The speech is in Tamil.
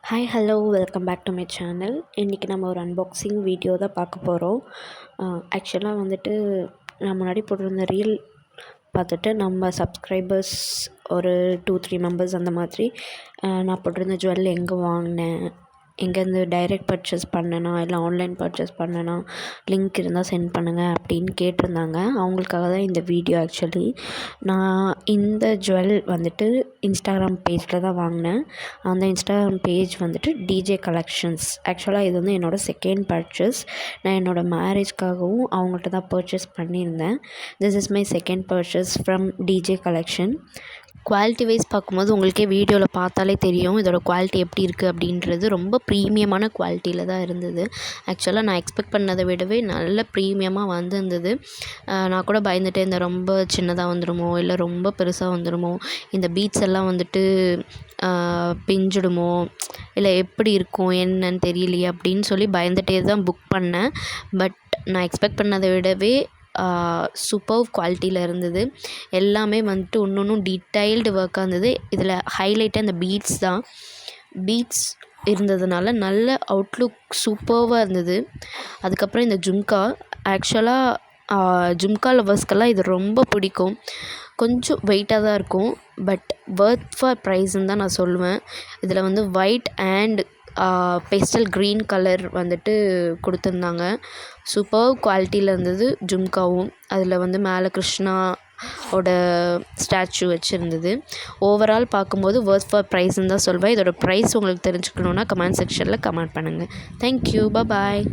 Hi hello welcome back to my channel. இன்றைக்கி நம்ம ஒரு அன்பாக்சிங் வீடியோ தான் பார்க்க போகிறோம். ஆக்சுவலாக வந்துட்டு நான் முன்னாடி போட்டிருந்த ரீல் பார்த்துட்டு நம்ம சப்ஸ்கிரைபர்ஸ் ஒரு 2-3 மெம்பர்ஸ் அந்த மாதிரி நான் போட்டிருந்த ஜுவல் எங்கே வாங்கினேன், எங்கேருந்து டைரெக்ட் பர்ச்சேஸ் பண்ணேனா இல்லை ஆன்லைன் பர்ச்சேஸ் பண்ணேனா, லிங்க் இருந்தால் சென்ட் பண்ணுங்கள் அப்படின்னு கேட்டிருந்தாங்க. அவங்களுக்காக தான் இந்த வீடியோ. ஆக்சுவலி நான் இந்த ஜுவல் வந்துட்டு இன்ஸ்டாகிராம் பேஜில் தான் வாங்கினேன். அந்த இன்ஸ்டாகிராம் பேஜ் வந்துட்டு டிஜே கலெக்ஷன்ஸ். ஆக்சுவலாக இது வந்து என்னோடய செகண்ட் பர்ச்சேஸ். நான் என்னோடய மேரேஜ்க்காகவும் அவங்கள்ட்ட தான் பர்ச்சேஸ் பண்ணியிருந்தேன். This is my second purchase from DJ collection. Quality wise பார்க்கும்போது உங்களுக்கே வீடியோவில் பார்த்தாலே தெரியும் இதோட குவாலிட்டி எப்படி இருக்குது அப்படின்றது. ரொம்ப ப்ரீமியமான குவாலிட்டியில் தான் இருந்தது. ஆக்சுவலாக நான் எக்ஸ்பெக்ட் பண்ணதை விடவே நல்ல ப்ரீமியமாக வந்திருந்தது. நான் கூட பயந்துட்டே இருந்தேன், ரொம்ப சின்னதாக வந்துடுமோ இல்லை ரொம்ப பெருசாக வந்துடுமோ, இந்த பீட்ஸ் எல்லாம் வந்துட்டு பிஞ்சிடுமோ இல்லை எப்படி இருக்கும் என்னன்னு தெரியலையே அப்படின்னு சொல்லி பயந்துகிட்டே தான் புக் பண்ணேன். பட் நான் எக்ஸ்பெக்ட் பண்ணதை விடவே சூப்பர் குவாலிட்டியில் இருந்தது. எல்லாமே வந்துட்டு ஒன்று டீட்டெயில்டு ஒர்க்காக இருந்தது. இதில் ஹைலைட்டே அந்த பீட்ஸ் தான். பீட்ஸ் இருந்ததுனால நல்ல அவுட்லுக் சூப்பர்வாக இருந்தது. அதுக்கப்புறம் இந்த ஜும்கா. ஆக்சுவலாக ஜும்கா லவர்ஸ்க்கெல்லாம் இது ரொம்ப பிடிக்கும். கொஞ்சம் வெயிட்டாக தான் இருக்கும், பட் வர்த் ஃபார் ப்ரைஸ்ன்னு தான் நான் சொல்லுவேன். இதில் வந்து white and pastel green colour வந்துட்டு கொடுத்துருந்தாங்க. சூப்பர் குவாலிட்டியில் இருந்தது ஜும்காவும். அதில் வந்து மேலே கிருஷ்ணா ஓட ஸ்டாச்சு வச்சுருந்தது. ஓவரால் பார்க்கும்போது வர்த் ஃபார் ப்ரைஸ்ன்னு தான் சொல்வேன். இதோட ப்ரைஸ் உங்களுக்கு தெரிஞ்சுக்கணுன்னா கமெண்ட் செக்ஷனில் கமெண்ட் பண்ணுங்கள். தேங்க்யூ, பாய்.